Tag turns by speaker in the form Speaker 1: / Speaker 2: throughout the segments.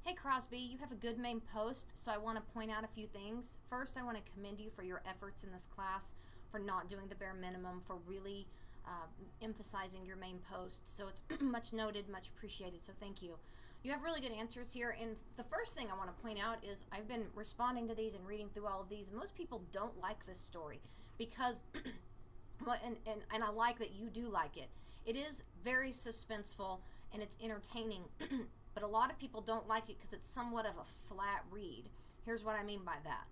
Speaker 1: Hey Crosby, you have a good main post, so I want to point out a few things. First, I want to commend you for your efforts in this class, for not doing the bare minimum, for really emphasizing your main post. So it's much noted, much appreciated, so thank you. You have really good answers here, and the first thing I want to point out is I've been responding to these and reading through all of these, and most people don't like this story because well, and I like that you do like it. It is very suspenseful and it's entertaining, but a lot of people don't like it because it's somewhat of a flat read. Here's what I mean by that.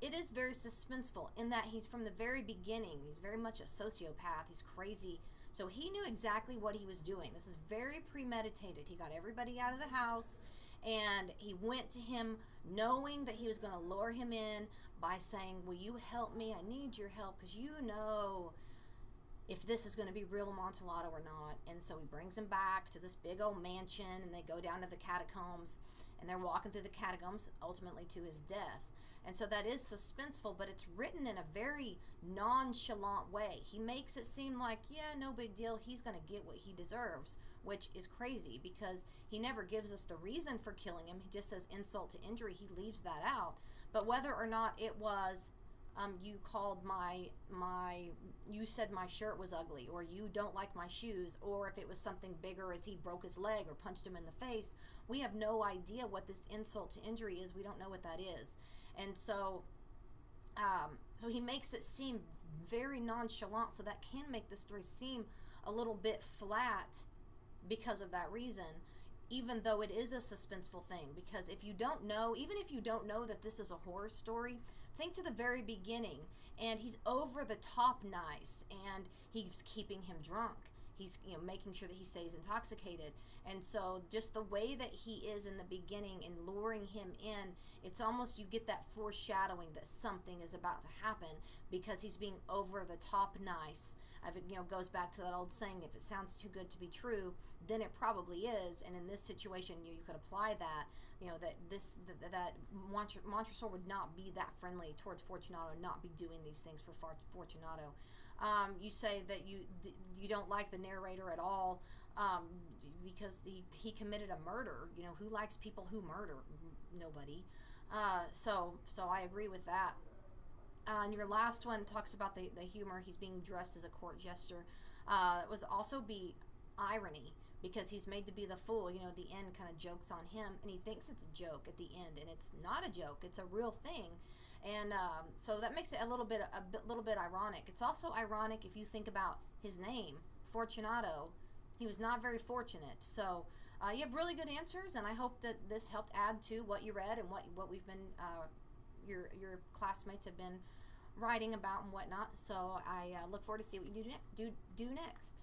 Speaker 1: It is very suspenseful in that he's from the very beginning. He's very much a sociopath. He's crazy. So he knew exactly what he was doing. This is very premeditated. He got everybody out of the house and he went to him knowing that he was going to lure him in by saying, will you help me? I need your help because you know if this is going to be real Amontillado or not. And so he brings him back to this big old mansion and they go down to the catacombs and they're walking through the catacombs ultimately to his death. And so that is suspenseful, but it's written in a very nonchalant way. He makes it seem like, yeah, no big deal. He's going to get what he deserves, which is crazy because he never gives us the reason for killing him. He just says insult to injury. He leaves that out. But whether or not it was you called you said my shirt was ugly, or you don't like my shoes, or if it was something bigger as he broke his leg or punched him in the face, we have no idea what this insult to injury is. We don't know what that is. And so so he makes it seem very nonchalant, so that can make the story seem a little bit flat because of that reason, even though it is a suspenseful thing. Because if you don't know, even if you don't know that this is a horror story, think to the very beginning, and he's over the top nice, and he's keeping him drunk. He's making sure that he stays intoxicated. And so just the way that he is in the beginning and luring him in, it's almost you get that foreshadowing that something is about to happen because he's being over the top nice. It goes back to that old saying, if it sounds too good to be true, then it probably is. And in this situation, you could apply that, that Montresor would not be that friendly towards Fortunato, not be doing these things for Fortunato. You say that you don't like the narrator at all because he committed a murder. Who likes people who murder? Nobody. So I agree with that. And your last one talks about the humor. He's being dressed as a court jester. It was also be irony because he's made to be the fool. The end kind of jokes on him and he thinks it's a joke at the end, and it's not a joke, it's a real thing. And so that makes it a little bit ironic. It's also ironic if you think about his name, Fortunato. He was not very fortunate. So you have really good answers, and I hope that this helped add to what you read and what we've been your classmates have been writing about and whatnot. So I look forward to see what you do next.